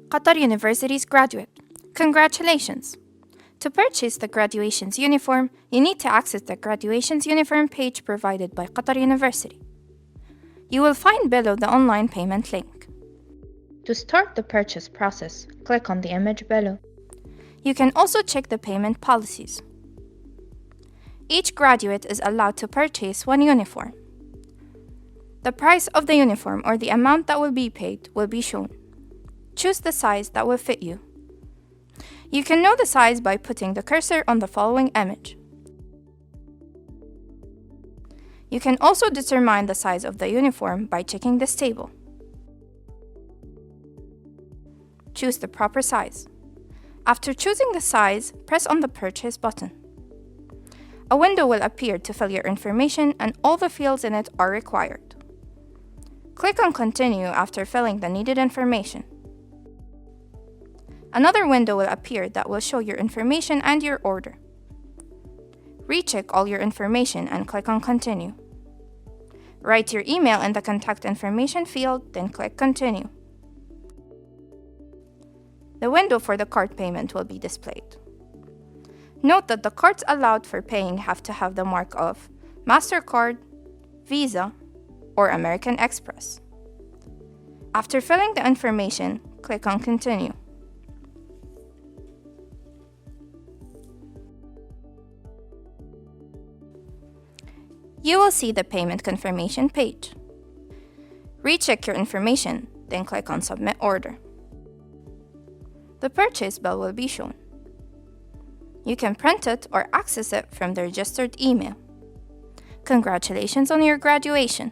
Qatar University's graduate. Congratulations! To purchase the graduation's uniform, you need to access the graduation's uniform page provided by Qatar University. You will find below the online payment link. To start the purchase process, click on the image below. You can also check the payment policies. Each graduate is allowed to purchase one uniform. The price of the uniform or the amount that will be paid will be shown. Choose the size that will fit you. You can know the size by putting the cursor on the following image. You can also determine the size of the uniform by checking this table. Choose the proper size. After choosing the size, press on the Purchase button. A window will appear to fill your information and all the fields in it are required. Click on Continue after filling the needed information. Another window will appear that will show your information and your order. Recheck all your information and click on Continue. Write your email in the Contact Information field, then click Continue. The window for the card payment will be displayed. Note that the cards allowed for paying have to have the mark of MasterCard, Visa, or American Express. After filling the information, click on Continue. You will see the payment confirmation page. Recheck your information, then click on Submit Order. The purchase bill will be shown. You can print it or access it from the registered email. Congratulations on your graduation!